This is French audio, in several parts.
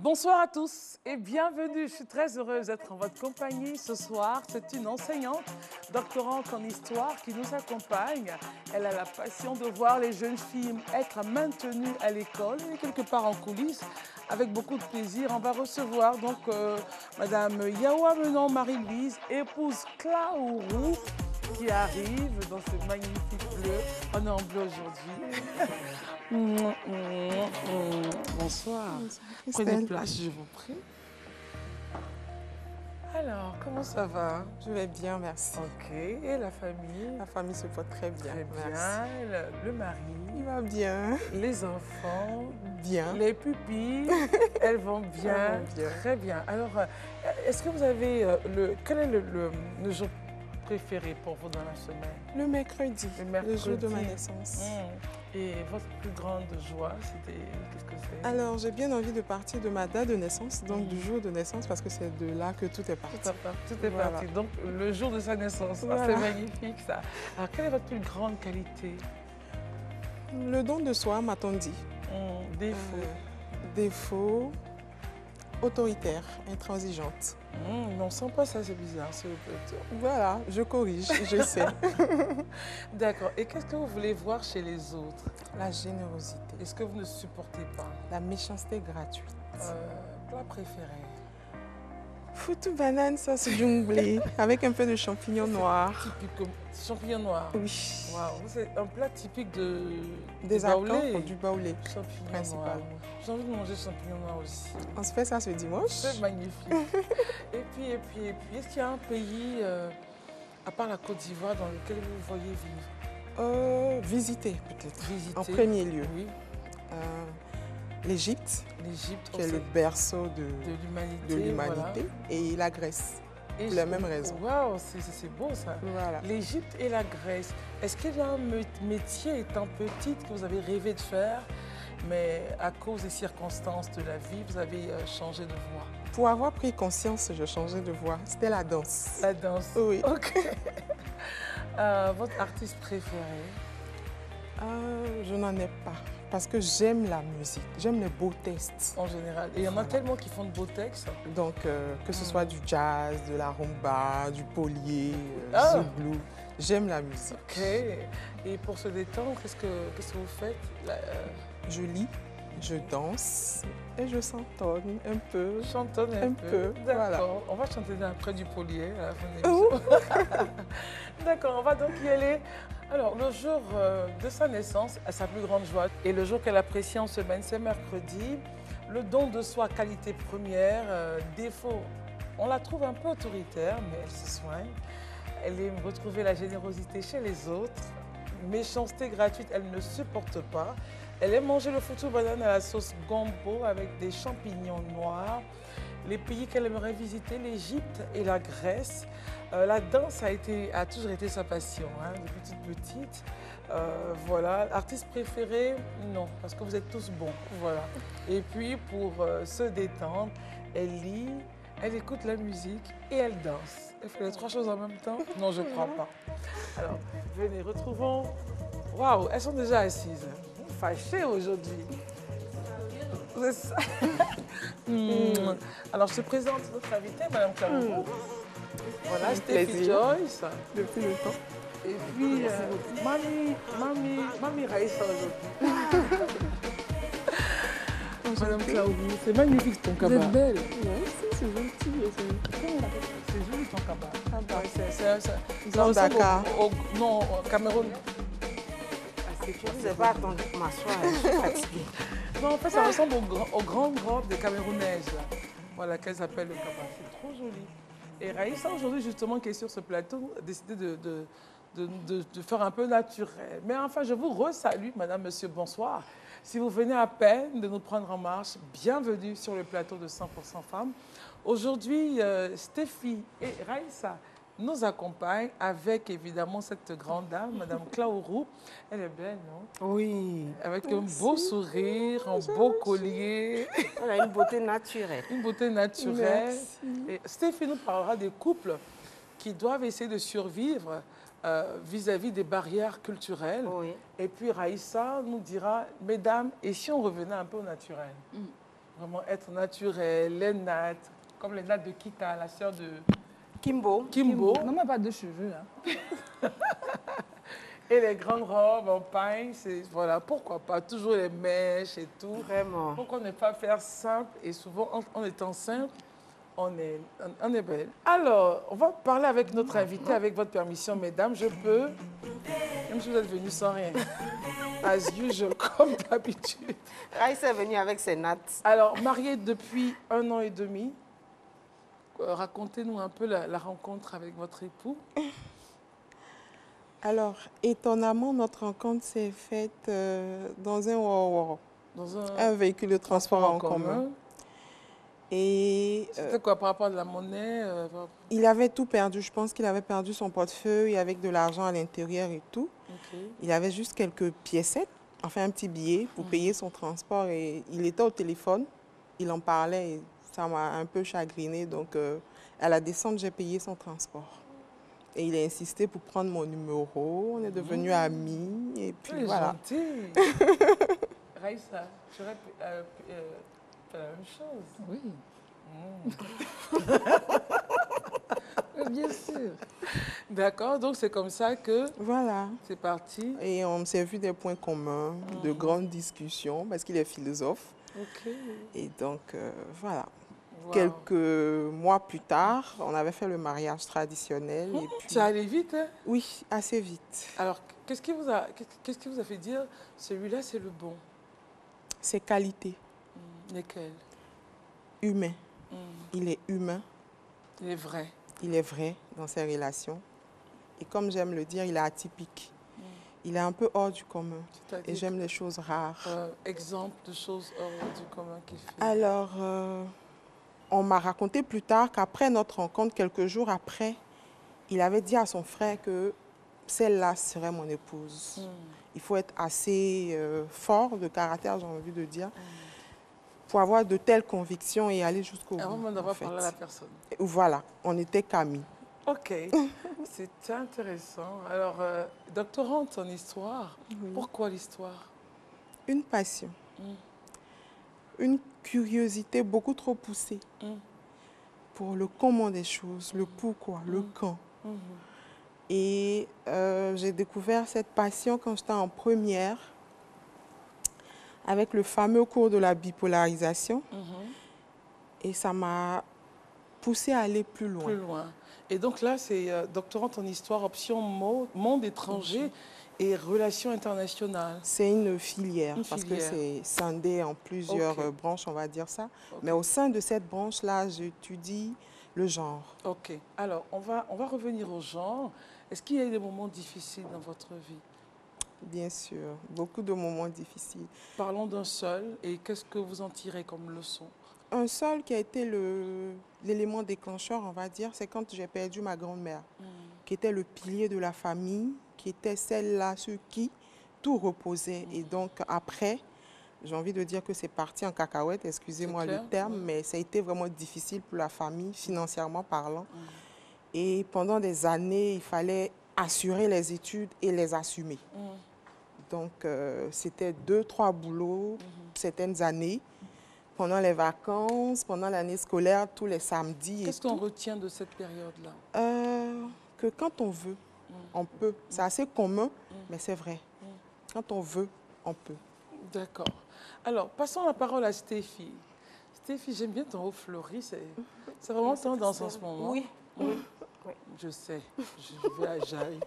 Bonsoir à tous et bienvenue. Je suis très heureuse d'être en votre compagnie ce soir. C'est une enseignante, doctorante en histoire qui nous accompagne. Elle a la passion de voir les jeunes filles être maintenues à l'école et quelque part en coulisses. Avec beaucoup de plaisir, on va recevoir donc Madame Yawa Menon Marie-Louise, épouse Klaourou, qui arrive dans ce magnifique bleu. On est en bleu aujourd'hui. Bonsoir. Prenez place, je vous prie. Alors, comment ça va? Je vais bien, merci. Ok. Et la famille? La famille se porte très bien. Très bien. Merci. Le mari? Il va bien. Les enfants? Bien. Les pupilles? Elles vont bien? Elles vont bien. Très bien. Alors, est-ce que vous avez quel est le jour préféré pour vous dans la semaine? Le mercredi, le jour de ma mercredi. naissance. Et votre plus grande joie, c'était qu'est-ce que c'est? Alors, j'ai bien envie de partir de ma date de naissance, donc du jour de naissance, parce que c'est de là que tout est parti. Tout est parti. Donc, le jour de sa naissance, Voilà. c'est magnifique ça. Alors, quelle est votre plus grande qualité? Le don de soi, m'a-t-on dit. Défaut. Défaut, autoritaire, intransigeante. On sent pas ça, c'est bizarre, c'est le plateau. Voilà, je corrige, je sais. D'accord. Et qu'est-ce que vous voulez voir chez les autres? La générosité, Est-ce que vous ne supportez pas? la méchanceté gratuite. Plat préféré? Foutou banane sauce junglée avec un peu de champignons noirs. Typique comme champignons noirs. Oui. Waouh, c'est un plat typique Des du Baoulé. accords du baoulé. Champignons noirs. Principalement. J'ai envie de manger champignons noirs aussi. On se fait ça ce dimanche. C'est magnifique. et puis, est-ce qu'il y a un pays, à part la Côte d'Ivoire, dans lequel vous voyez vivre? Visiter peut-être. Visiter? En premier lieu. Oui. L'Égypte, L'Égypte, qui est le berceau de de l'humanité. l'humanité, et la Grèce. Voilà. Pour la même raison. Waouh, c'est beau ça. Voilà. L'Égypte et la Grèce. Est-ce qu'il y a un métier étant petite que vous avez rêvé de faire, mais à cause des circonstances de la vie, vous avez changé de voie? Pour avoir pris conscience, je changeais de voie. C'était la danse. La danse. Oui. Ok. Votre artiste préféré? Je n'en ai pas. Parce que j'aime la musique, j'aime les beaux textes. En général. Et il y en a tellement qui font de beaux textes. Donc, que ce soit du jazz, de la rumba, du polier, zouglou, j'aime la musique. Ok. Et pour se détendre, qu'est-ce que vous faites? Je lis, je danse et je chantonne un peu. Chantonne un peu. Voilà. D'accord. On va chanter après du polier à la fin de l'émission. D'accord, on va donc y aller. Alors, le jour de sa naissance, à sa plus grande joie, et le jour qu'elle apprécie en semaine, c'est mercredi. Le don de soi, qualité première, défaut. On la trouve un peu autoritaire, mais elle se soigne. Elle aime retrouver la générosité chez les autres. Méchanceté gratuite, elle ne supporte pas. Elle aime manger le foutou banane à la sauce gombo avec des champignons noirs. Les pays qu'elle aimerait visiter, l'Égypte et la Grèce. La danse a toujours été sa passion, hein, depuis toute petite. Voilà. Artiste préféré? Non, parce que vous êtes tous bons. Voilà. Et puis, pour se détendre, elle lit, elle écoute la musique et elle danse. Elle fait les trois choses en même temps? Non, je ne crois pas. Alors, venez, retrouvons. Waouh, elles sont déjà assises. Fâchées aujourd'hui. C'est ça. Alors, je te présente notre invitée, Madame Klaourou. Voilà, Steffi Joyce. Depuis le temps. Et puis, Mamie Raïssa aujourd'hui. Madame Klaourou, c'est magnifique ton cabas. Vous êtes belle. Oui, c'est gentil. C'est joli ton cabas. Cabas. Ça ressemble Dakar. Non, au Cameroun. Je n'ai pas attendu pour m'asseoir, je suis fatiguée. Non, en fait, ça ressemble aux grandes robes des Camerounaises. Là. Voilà, qu'elles appellent le cabas. C'est trop joli. Et Raïssa, aujourd'hui, justement, qui est sur ce plateau, a décidé de faire un peu naturel. Mais enfin, je vous resalue, madame, monsieur, bonsoir. Si vous venez à peine de nous prendre en marche, bienvenue sur le plateau de 100% Femmes. Aujourd'hui, Steffi et Raïssa nous accompagnent avec, évidemment, cette grande dame, madame Klaourou. Elle est belle, non? Oui. Avec un beau sourire, un beau collier. Elle a une beauté naturelle. Une beauté naturelle. Merci. Et Stéphie nous parlera des couples qui doivent essayer de survivre vis-à-vis des barrières culturelles. Oui. Et puis Raïssa nous dira, mesdames, et si on revenait un peu au naturel? Vraiment être naturel, les nattes, comme les nattes de Kita, la sœur de Kimbo. Kimbo. Non, mais pas de cheveux. Hein. Et les grandes robes en paille, c'est voilà, pourquoi pas, toujours les mèches et tout. Vraiment. Pourquoi ne pas faire simple? Et souvent, en étant simple, on est belle. Alors, on va parler avec notre invité, avec votre permission, mesdames. Je peux, même si vous êtes venus sans rien, as usual, comme d'habitude. Raïssa est venue avec ses nattes. Alors, mariée depuis 1 an et demi, racontez-nous un peu la rencontre avec votre époux. Alors, étonnamment, notre rencontre s'est faite dans un Woro, Dans un véhicule de transport en commun. Et c'était quoi par rapport à de la monnaie il avait tout perdu. Je pense qu'il avait perdu son portefeuille avec de l'argent à l'intérieur et tout. Okay. Il avait juste quelques piécettes, enfin un petit billet pour payer son transport. Et il était au téléphone, il en parlait et ça m'a un peu chagrinée. Donc, à la descente, j'ai payé son transport. Et il a insisté pour prendre mon numéro. On est devenus amis. Et puis voilà. Gentil. Raïssa, tu aurais fait la même chose. Oui. Bien sûr. D'accord, donc c'est comme ça que Voilà. c'est parti. Et on s'est vu des points communs, de grandes discussions, parce qu'il est philosophe. Ok. Et donc, voilà. Wow. Quelques mois plus tard, on avait fait le mariage traditionnel. Et puis... Ça allait vite, hein? Oui, assez vite. Alors, qu'est-ce qui vous a fait dire, celui-là, c'est le bon? Ses qualités. Lesquelles? Humain. Il est humain. Il est vrai. Il est vrai dans ses relations. Et comme j'aime le dire, il est atypique. Il est un peu hors du commun. Et j'aime les choses rares. Exemple de choses hors du commun qu'il fait. Alors, on m'a raconté plus tard qu'après notre rencontre, quelques jours après, il avait dit à son frère que celle-là serait mon épouse. Il faut être assez fort de caractère, j'ai envie de dire, pour avoir de telles convictions et aller jusqu'au bout. Avant d'avoir parlé à la personne. Et voilà, on était qu'amis. Ok, c'est intéressant. Alors, doctorante en histoire, pourquoi l'histoire? Une passion. Une curiosité beaucoup trop poussée pour le comment des choses, le pourquoi, le quand. Et j'ai découvert cette passion quand j'étais en première avec le fameux cours de la bipolarisation. Et ça m'a poussée à aller plus loin. Plus loin. Et donc là, c'est doctorante en histoire, option monde étranger et relations internationales. C'est une filière, parce que c'est scindé en plusieurs branches, on va dire ça. Mais au sein de cette branche-là, j'étudie le genre. Ok. Alors, on va revenir au genre. Est-ce qu'il y a eu des moments difficiles dans votre vie? Bien sûr, beaucoup de moments difficiles. Parlons d'un seul et qu'est-ce que vous en tirez comme leçon? Un seul qui a été l'élément déclencheur, on va dire, c'est quand j'ai perdu ma grand-mère, qui était le pilier de la famille, qui était celle-là sur qui tout reposait. Et donc après, j'ai envie de dire que c'est parti en cacahuète, excusez-moi le terme, mais ça a été vraiment difficile pour la famille, financièrement parlant. Et pendant des années, il fallait assurer les études et les assumer. Donc c'était 2-3 boulots, certaines années. Pendant les vacances, pendant l'année scolaire, tous les samedis. Qu'est-ce qu'on retient de cette période-là? Que quand on veut, on peut. C'est assez commun, mais c'est vrai. Quand on veut, on peut. D'accord. Alors, passons la parole à Stéphie. Stéphie, j'aime bien ton haut fleuri. C'est vraiment tendance en ce moment. Oui. Je sais. Je vais à Jaï.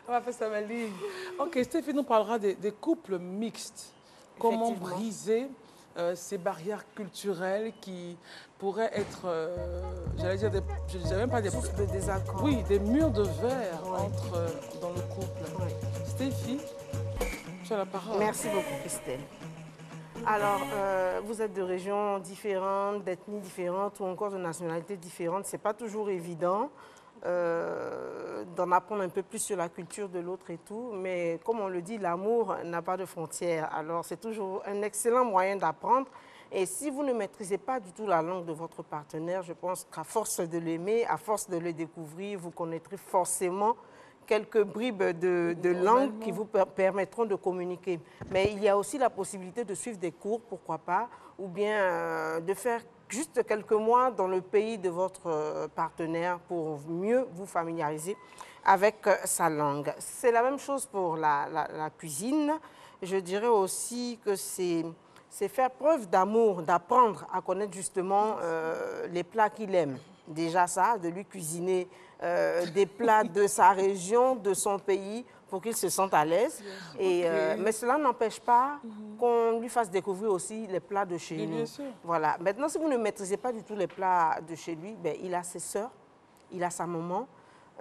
On va faire ça, ma ligne. Ok, Stéphie nous parlera des couples mixtes. Comment briser ces barrières culturelles qui pourraient être, j'allais dire, je ne disais même pas des désaccords. Oui, des murs de verre dans le couple. Stéphie, tu as la parole. Merci beaucoup, Christelle. Alors, vous êtes de régions différentes, d'ethnies différentes ou encore de nationalités différentes. Ce n'est pas toujours évident d'en apprendre un peu plus sur la culture de l'autre et tout. Mais comme on le dit, l'amour n'a pas de frontières. Alors, c'est toujours un excellent moyen d'apprendre. Et si vous ne maîtrisez pas du tout la langue de votre partenaire, je pense qu'à force de l'aimer, à force de le découvrir, vous connaîtrez forcément quelques bribes de langue qui vous permettront de communiquer. Mais il y a aussi la possibilité de suivre des cours, pourquoi pas, ou bien de faire juste quelques mois dans le pays de votre partenaire pour mieux vous familiariser avec sa langue. C'est la même chose pour la cuisine. Je dirais aussi que c'est faire preuve d'amour, d'apprendre à connaître justement les plats qu'il aime. Déjà ça, de lui cuisiner des plats de sa région, de son pays, pour qu'il se sente à l'aise. Mais cela n'empêche pas qu'on lui fasse découvrir aussi les plats de chez nous. Voilà. Maintenant, si vous ne maîtrisez pas du tout les plats de chez lui, ben, il a ses sœurs, il a sa maman.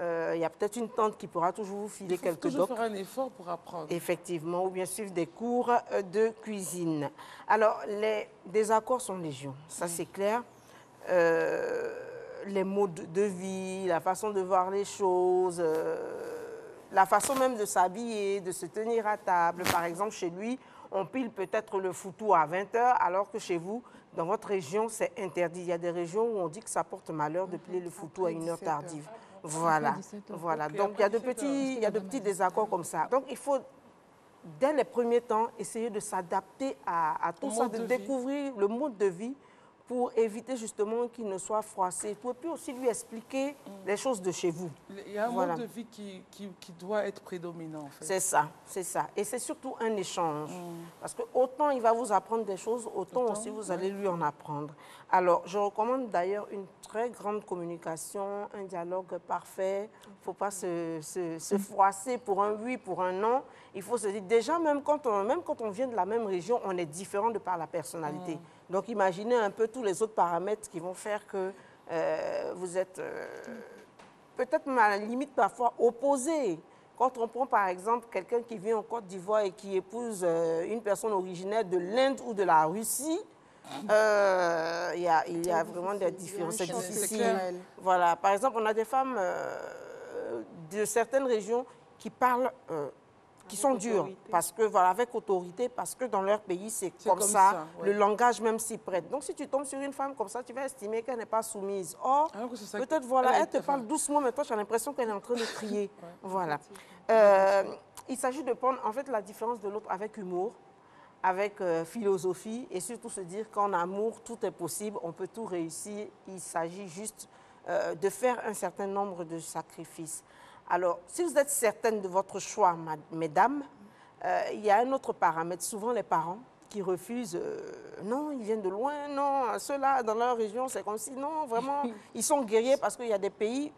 Il y a peut-être une tante qui pourra toujours vous filer quelques docs. Il faut toujours faire un effort pour apprendre. Effectivement, ou bien suivre des cours de cuisine. Alors, les désaccords sont légion, ça c'est clair. Les modes de vie, la façon de voir les choses, la façon même de s'habiller, de se tenir à table. Par exemple, chez lui, on pile peut-être le foutou à 20 h, alors que chez vous, dans votre région, c'est interdit. Il y a des régions où on dit que ça porte malheur de piler le foutou à 1 h tardive. Voilà, voilà. Donc, il y a de petits désaccords comme ça. Donc, il faut, dès les premiers temps, essayer de s'adapter à tout ça, de découvrir le mode de vie pour éviter justement qu'il ne soit froissé. Vous pouvez aussi lui expliquer les choses de chez vous. Il y a un mode de vie qui doit être prédominant, en fait. C'est ça, c'est ça. Et c'est surtout un échange. Parce que autant il va vous apprendre des choses, autant aussi vous allez lui en apprendre. Alors, je recommande d'ailleurs une très grande communication, un dialogue parfait. Il ne faut pas se froisser pour un oui, pour un non. Il faut se dire, déjà, même quand on vient de la même région, on est différent de par la personnalité. Donc, imaginez un peu tous les autres paramètres qui vont faire que vous êtes peut-être à la limite parfois opposés. Quand on prend par exemple quelqu'un qui vit en Côte d'Ivoire et qui épouse une personne originaire de l'Inde ou de la Russie, il y a vraiment des différences. C'est difficile. Voilà. Par exemple, on a des femmes de certaines régions qui parlent... qui sont durs, parce que, voilà, avec autorité, parce que dans leur pays, c'est comme ça, le langage même s'y prête. Donc, si tu tombes sur une femme comme ça, tu vas estimer qu'elle n'est pas soumise. Or, peut-être, voilà, elle te parle doucement, mais toi, tu as l'impression qu'elle est en train de crier. Voilà. Il s'agit de prendre, en fait, la différence de l'autre avec humour, avec philosophie, et surtout se dire qu'en amour, tout est possible, on peut tout réussir. Il s'agit juste de faire un certain nombre de sacrifices. Alors, si vous êtes certaine de votre choix, mesdames, il y a un autre paramètre. Souvent, les parents qui refusent, non, ils viennent de loin, non, ceux-là, dans leur région, c'est comme si, non, vraiment, ils sont guerriers parce qu'il y a des pays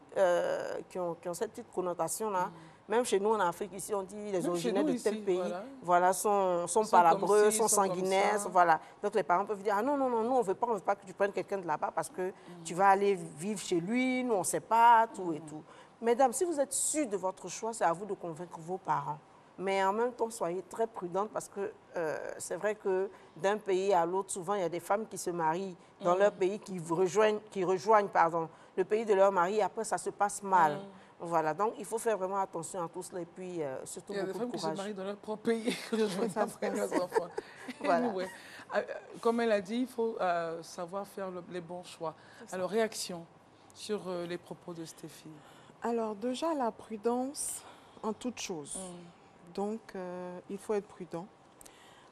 qui ont cette petite connotation-là. Même chez nous, en Afrique, ici, on dit les originaires de tel pays, voilà, sont palabreux, sont sanguinaires, voilà. Donc, les parents peuvent dire, ah non, non, non, nous, on veut pas que tu prennes quelqu'un de là-bas parce que tu vas aller vivre chez lui, nous, on ne sait pas, tout et tout. Mesdames, si vous êtes sûres de votre choix, c'est à vous de convaincre vos parents. Mais en même temps, soyez très prudentes parce que c'est vrai que d'un pays à l'autre, souvent, il y a des femmes qui se marient dans leur pays, qui rejoignent le pays de leur mari et après, ça se passe mal. Voilà, donc il faut faire vraiment attention à tout cela et puis surtout beaucoup de courage. Il y a des femmes qui se marient dans leur propre pays et rejoignent après leurs enfants. Voilà. Comme elle a dit, il faut savoir faire les bons choix. Alors, réaction sur les propos de Stéphie. Alors déjà, la prudence en toute chose. Donc, il faut être prudent.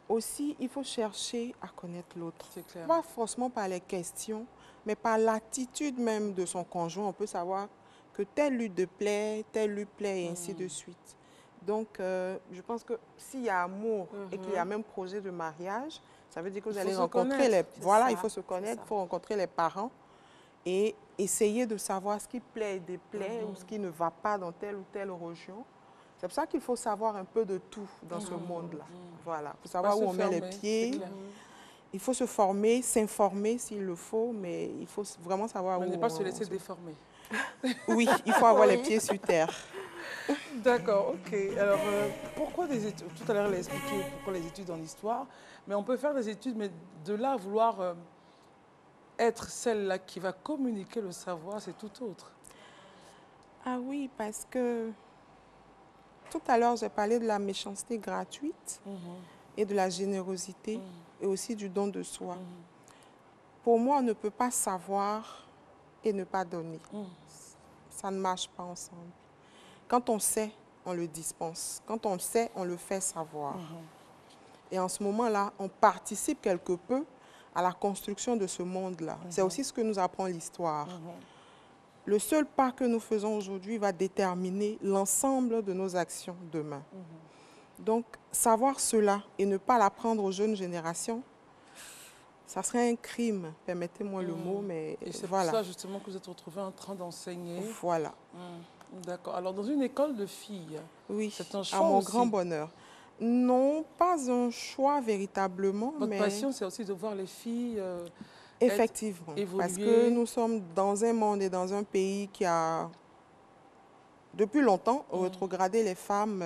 Aussi, il faut chercher à connaître l'autre. Pas forcément par les questions, mais par l'attitude même de son conjoint. On peut savoir que tel lui plaît, tel lui plaît, et ainsi de suite. Donc, je pense que s'il y a amour et qu'il y a même projet de mariage, ça veut dire que vous allez rencontrer les... Voilà, il faut se connaître, il faut rencontrer les parents et essayer de savoir ce qui plaît et déplaît ou ce qui ne va pas dans telle ou telle région. C'est pour ça qu'il faut savoir un peu de tout dans ce monde-là. Voilà, il faut savoir où on met les pieds. Il faut se former, s'informer s'il le faut, mais il faut vraiment savoir où... Mais ne pas se laisser déformer. Oui, il faut avoir les pieds sur terre. D'accord, ok. Alors, pourquoi des études? Tout à l'heure, elle a expliqué pourquoi les études en histoire, mais on peut faire des études, mais de là à vouloir être celle-là qui va communiquer le savoir, c'est tout autre. Ah oui, parce que tout à l'heure, j'ai parlé de la méchanceté gratuite et de la générosité et aussi du don de soi. Pour moi, on ne peut pas savoir et ne pas donner. Ça ne marche pas ensemble. Quand on sait, on le dispense. Quand on le sait, on le fait savoir. Et en ce moment-là, on participe quelque peu à la construction de ce monde-là. C'est aussi ce que nous apprend l'histoire. Le seul pas que nous faisons aujourd'hui va déterminer l'ensemble de nos actions demain. Donc, savoir cela et ne pas l'apprendre aux jeunes générations, ça serait un crime, permettez-moi le mot, mais Et c'est voilà. pour ça justement que vous êtes retrouvés en train d'enseigner. Voilà. D'accord. Alors, dans une école de filles, Oui, c'est un à choix mon aussi. grand bonheur. Non, pas un choix véritablement, Votre mais passion, c'est aussi de voir les filles effectivement, parce que évoluer. nous sommes dans un monde et dans un pays qui a, depuis longtemps, rétrogradé les femmes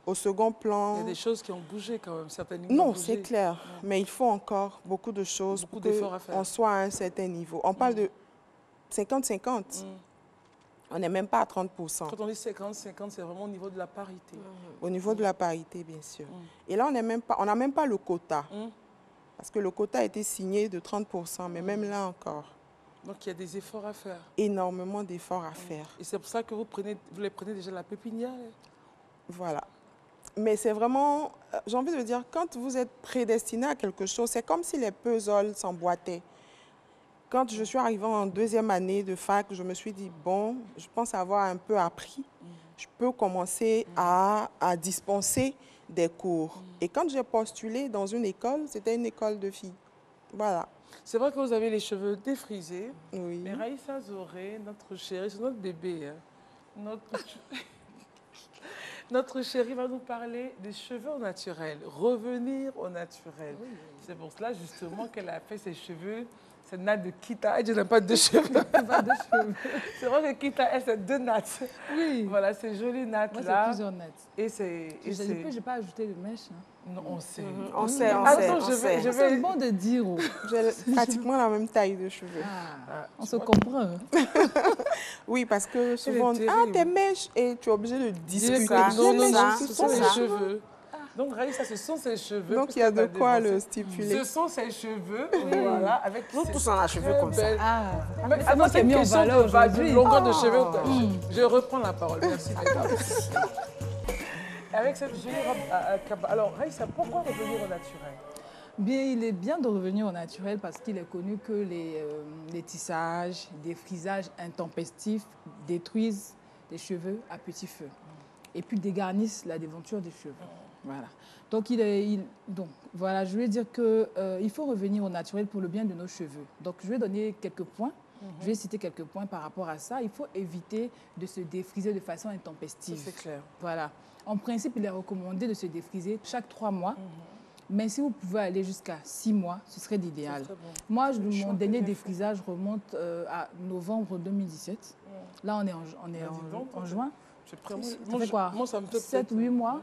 au second plan. Il y a des choses qui ont bougé quand même, certaines lignes ont Non, bougé. c'est clair, mais il faut encore beaucoup de choses Beaucoup pour d'efforts à faire. qu'on soit à un certain niveau. On parle de 50-50. On n'est même pas à 30%. Quand on dit 50-50, c'est vraiment au niveau de la parité. Au niveau de la parité, bien sûr. Et là, on n'a même pas le quota. Parce que le quota a été signé de 30%, mais même là encore, Donc, il y a des efforts à faire. énormément d'efforts à faire. Et c'est pour ça que vous les prenez déjà la pépinière. Voilà. Mais c'est vraiment, j'ai envie de dire, quand vous êtes prédestiné à quelque chose, c'est comme si les puzzles s'emboîtaient. Quand je suis arrivée en deuxième année de fac, je me suis dit, bon, je pense avoir un peu appris. Je peux commencer à dispenser des cours. Et quand j'ai postulé dans une école, c'était une école de filles. Voilà. C'est vrai que vous avez les cheveux défrisés. Oui. Mais Raïssa Zoré, notre chérie, c'est notre bébé. Hein. Notre chérie va nous parler des cheveux au naturel, revenir au naturel. C'est pour cela justement qu'elle a fait ses cheveux. Cette natte de Kita, elle n'a pas de cheveux. C'est vrai que Kita, elle, c'est 2 nattes. Oui. Voilà, ces jolies nattes-là. Moi, c'est plusieurs nattes. Et c'est... Je n'ai pas ajouté de mèche. Hein. Non, on sait. On sait, on Attends, sait. je C'est vais... bon de dire. Oh. J'ai pratiquement la même taille de cheveux. On se comprend. Hein. Oui, parce que souvent, terrible. ah, tes mèches, et tu es obligé de discuter. ça, Non, non, ça, non, ce sont c'est ses ça. cheveux. Donc, Raïssa, ce sont ses cheveux. Donc, il y a de quoi le stipuler. Ce sont ses cheveux, voilà, avec Nous ces tous, on a cheveux très comme ça. belles- Ah, Mais c'est attends, moi c'est qui ai une mis en question valeur de aujourd'hui. longueur de cheveux. Je reprends la parole. Merci, mesdames. Avec cette jolie robe à cabas. Alors, Raïssa, pourquoi revenir au naturel? Bien, il est bien de revenir au naturel parce qu'il est connu que les tissages, des frisages intempestifs détruisent les cheveux à petit feu et puis dégarnissent la déventure des cheveux. Voilà. Donc, donc voilà, je voulais dire qu'il faut revenir au naturel pour le bien de nos cheveux. Donc, je vais donner quelques points. Je vais citer quelques points par rapport à ça. Il faut éviter de se défriser de façon intempestive. C'est clair. Voilà. En principe, il est recommandé de se défriser chaque 3 mois. Mais si vous pouvez aller jusqu'à 6 mois, ce serait l'idéal. Bon. Moi, mon dernier défrisage remonte à novembre 2017. Là, on est en juin. Ça fait quoi? Moi, ça me fait 7-8 mois.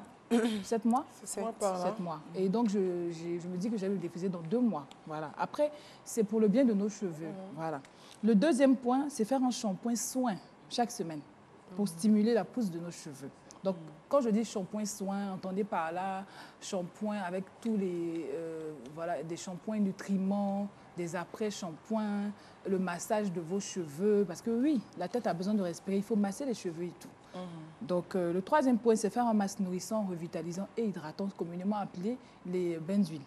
7 mois? 7 mois par là. 7 mois. Et donc, je me dis que j'allais le défriser dans 2 mois. Voilà. Après, c'est pour le bien de nos cheveux. Voilà. Le deuxième point, c'est faire un shampoing soin chaque semaine pour stimuler la pousse de nos cheveux. Donc, quand je dis shampoing soin, entendez par là shampoing avec tous les, voilà, des shampoings nutriments, des après-shampoings, le massage de vos cheveux. Parce que oui, la tête a besoin de respirer, il faut masser les cheveux et tout. Donc, le troisième point, c'est faire un masque nourrissant, revitalisant et hydratant, communément appelé les bains d'huile.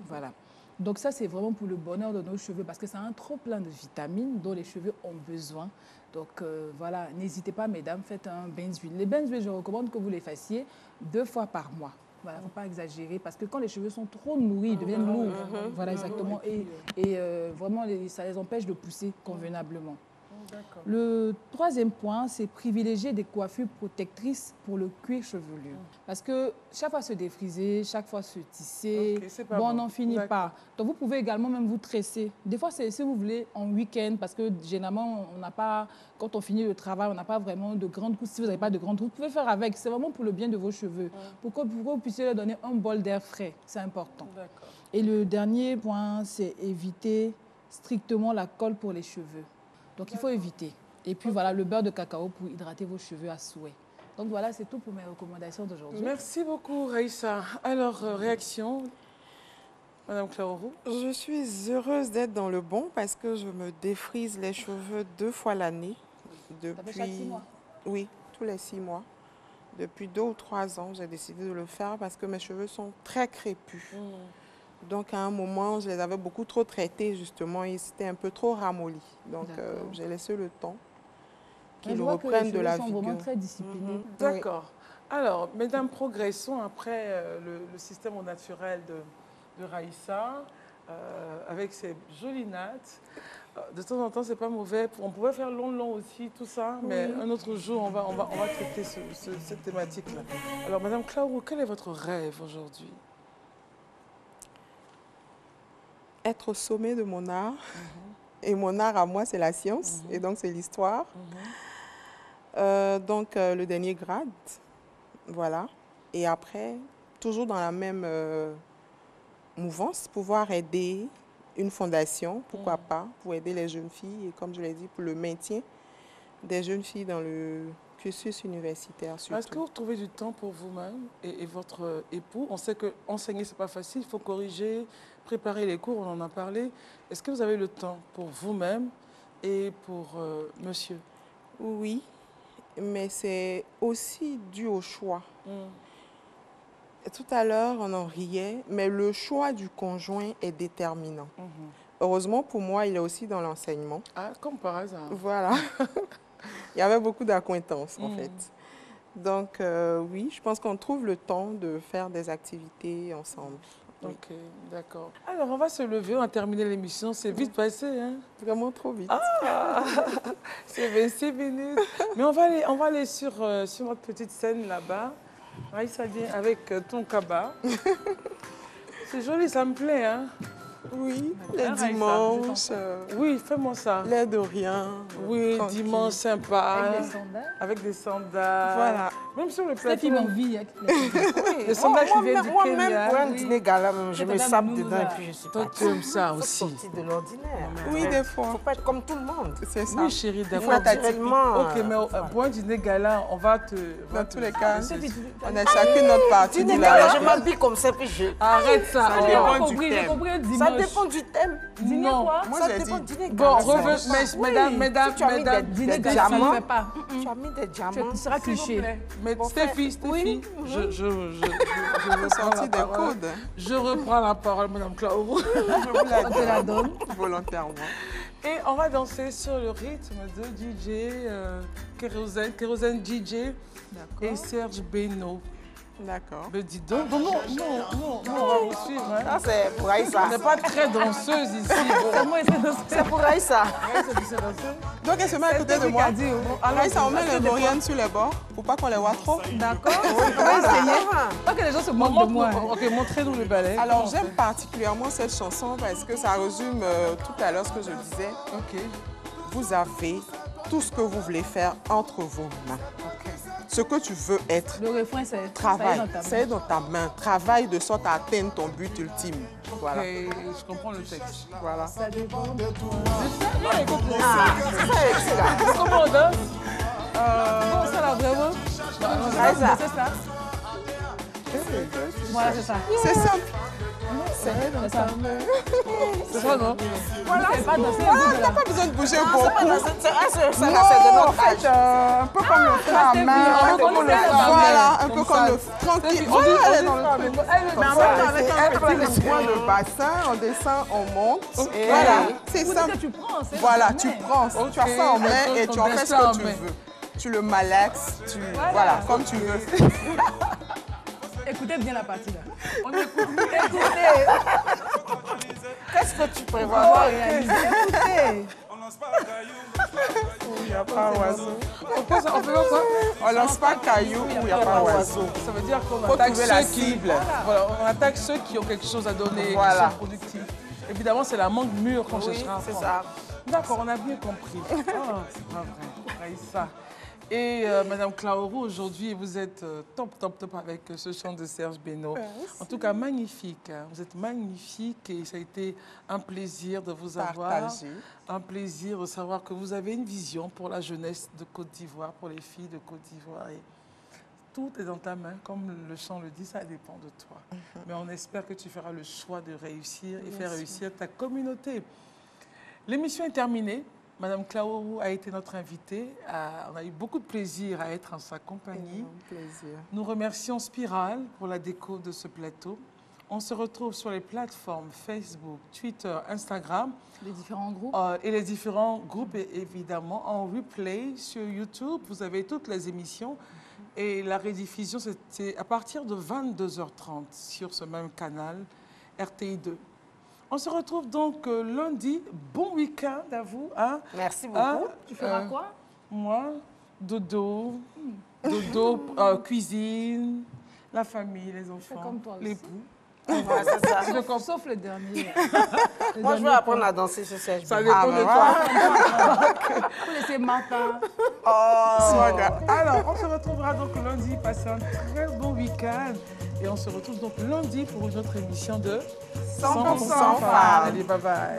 Voilà. Donc ça, c'est vraiment pour le bonheur de nos cheveux parce que c'est un trop plein de vitamines dont les cheveux ont besoin. Donc voilà, n'hésitez pas, mesdames, faites un bain d'huile. Les bains d'huile, je recommande que vous les fassiez 2 fois par mois. Voilà, il ne faut pas exagérer parce que quand les cheveux sont trop nourris, ils deviennent lourds. Voilà, exactement. Et vraiment, ça les empêche de pousser convenablement. Le troisième point, c'est privilégier des coiffures protectrices pour le cuir chevelu. Parce que chaque fois se défriser, chaque fois se tisser, on n'en finit pas. Donc vous pouvez également même vous tresser. Des fois, c'est si vous voulez en week-end, parce que généralement, on n'a pas, quand on finit le travail, on n'a pas vraiment de grandes cousses. Si vous n'avez pas de grandes cousses, vous pouvez faire avec. C'est vraiment pour le bien de vos cheveux. Pour que vous puissiez leur donner un bol d'air frais. C'est important. Et le dernier point, c'est éviter strictement la colle pour les cheveux. Donc, il faut éviter. Et puis, voilà, le beurre de cacao pour hydrater vos cheveux à souhait. Donc, voilà, c'est tout pour mes recommandations d'aujourd'hui. Merci beaucoup, Raïssa. Alors, réaction, Madame Clauroux? Je suis heureuse d'être dans le bon parce que je me défrise les cheveux 2 fois l'année. Ça fait chaque 6 mois? Oui, tous les 6 mois. Depuis 2 ou 3 ans, j'ai décidé de le faire parce que mes cheveux sont très crépus. Donc, à un moment, je les avais beaucoup trop traités, justement, et c'était un peu trop ramolli. Donc, j'ai laissé le temps qu'ils reprennent de la vigueur. Les cheveux sont vraiment très disciplinés. D'accord. Alors, mesdames, progressons après le système au naturel de Raïssa, avec ses jolies nattes. De temps en temps, c'est pas mauvais. On pourrait faire long aussi, tout ça, mais un autre jour, on va traiter cette thématique-là. Alors, Madame Klaourou, quel est votre rêve aujourd'hui? Être au sommet de mon art. Et mon art à moi, c'est la science, et donc c'est l'histoire. Donc, le dernier grade, voilà. Et après, toujours dans la même mouvance, pouvoir aider une fondation, pourquoi pas, pour aider les jeunes filles, et comme je l'ai dit, pour le maintien des jeunes filles dans le cursus universitaire surtout. Est-ce que vous trouvez du temps pour vous-même et votre époux? On sait que enseigner, c'est pas facile, il faut corriger, préparer les cours, on en a parlé. Est-ce que vous avez le temps pour vous-même et pour monsieur? Oui, mais c'est aussi dû au choix. Tout à l'heure, on en riait, mais le choix du conjoint est déterminant. Heureusement pour moi, il est aussi dans l'enseignement. Ah, comme par hasard. Voilà. Il y avait beaucoup d'acquaintances, en fait. Donc, oui, je pense qu'on trouve le temps de faire des activités ensemble. Oui. Ok, d'accord. Alors, on va se lever, on a terminé l'émission. C'est vite passé, hein? Vraiment trop vite. Ah, c'est 26 minutes. Mais on va aller sur notre petite scène là-bas. Raïssa, viens avec ton cabas. C'est joli, ça me plaît, hein? Oui, les dimanches. Oui, fais-moi ça. L'air de rien. Oui, tranquille. dimanche sympa. Avec des sandales. Avec des sandales. Voilà. Même sur le C'est plateau. qui m'envie. Avec Les sandales qui viennent du Moi-même, Kenya. pour un dîner gala, je me madame sape Nounou, dedans et là. puis je suis Toi, partie. tu aimes ça Faut aussi. sortir de l'ordinaire. Oui, des fois. Faut pas être comme tout le monde. C'est ça. Oui, chérie, Faut d'accord. être atypique. Ok, mais pour un dîner gala, on va te... Dans tous les cas, on a chacune notre partie du Dîner gala, je village. m'habille comme ça, puis je... Arrête ça. Ça oh. dépend du J'ai thème. compris un dimanche. Ça dépend du thème. Dîner Non. quoi? Moi, Ça j'ai dépend dit. du dîner Bon, gala. mesdames, Si tu as mis des Dîner gala, ça ne diamants, fait pas. tu as mis des diamants. Tu seras cliché. Mais Bon, Stéphie, oui. Faut sortir des codes. Je reprends la parole, Madame Klaourou. Je vous la On te la donne. volontairement. Et on va danser sur le rythme de DJ Kérosène DJ et D'accord. Serge Beno. D'accord. Mais dis donc, non, on va vous suivre. Hein. Ça, c'est pour Aïssa. On n'est pas très danseuse ici. Bon. C'est pour Aïssa. Donc, elle se met à côté de moi. Alors, ça, on met les Dorian sur les bords pour pas qu'on les voit trop. D'accord. On va essayer. Pas que les gens se moquent de moi. Ok, montrez-nous le ballet. Alors, j'aime particulièrement cette chanson parce que ça résume tout à l'heure ce que je disais. Ok. Vous avez tout ce que vous voulez faire entre vos mains. Ce que tu veux être. Le refrain, c'est Travail, ça c'est dans ta main. Travaille de sorte à atteindre ton but ultime. Voilà. Ok, je comprends le texte. Voilà. Ça dépend de toi. C'est là. Comment on danse? Bon, ça là, vraiment. Aïssa. C'est ça. Voilà, c'est ça. C'est simple. C'est ça. C'est ça, non? Voilà. C'est pas danser. Voilà, tu n'as pas besoin de bouger beaucoup. C'est Non, de en notre âge. fait, un peu comme le frein à main. un peu comme le frein à main. Voilà, un peu Comme comme ça. le tranquille. Voilà, elle est dans le truc. Mais en Voilà, même temps, avec c'est un un peu le point de bassin, on descend, on monte. Et Voilà, c'est Vous simple. dites que tu prends. c'est Voilà, ça, tu mais- prends, tu as ça en main et tu en fais ce que tu main. veux. Tu le malaxes, tu... Voilà, comme tu veux. Écoutez bien la partie là. On écoute. Écoutez. qu'est-ce que tu prévois? On va réaliser. Écoutez. Il n'y a pas oiseau. On fait quoi? On lance pas caillou où il n'y a pas oiseau. Ça veut dire qu'on Faut attaque trouver la ceux qui... cible. Voilà, on attaque ceux qui ont quelque chose à donner, Voilà. qui sont productifs. Évidemment, c'est la mangue mûre qu'on Oui, cherchera à c'est prendre. ça. D'accord, on a bien compris. Ah, c'est pas vrai, Raïssa. Et Madame Klaourou, aujourd'hui, vous êtes top avec ce chant de Serge Beno. En tout cas, magnifique. Hein. Vous êtes magnifique et ça a été un plaisir de vous avoir. Partagé. Un plaisir de savoir que vous avez une vision pour la jeunesse de Côte d'Ivoire, pour les filles de Côte d'Ivoire. Et tout est dans ta main, comme le chant le dit, ça dépend de toi. Mais on espère que tu feras le choix de réussir et faire réussir ta communauté. L'émission est terminée. Madame Klaou a été notre invitée. On a eu beaucoup de plaisir à être en sa compagnie. Plaisir. Nous remercions Spiral pour la déco de ce plateau. On se retrouve sur les plateformes Facebook, Twitter, Instagram. Les différents groupes. Et les différents groupes, évidemment, en replay sur YouTube. Vous avez toutes les émissions. Et la rediffusion, c'est à partir de 22h30 sur ce même canal, RTI 2. On se retrouve donc lundi. Bon week-end à vous. Hein? Merci beaucoup. Tu feras quoi? Moi, dodo, cuisine, la famille, les enfants, comme toi aussi. l'époux. Voilà, c'est ça. Sauf le dernier. Moi, je vais apprendre à danser sur CHB. Ça dépend de toi. Faut laisser Martha. Alors, on se retrouvera donc lundi. Passez un très bon week-end. Et on se retrouve donc lundi pour une autre émission de 100% femmes. Allez, bye bye.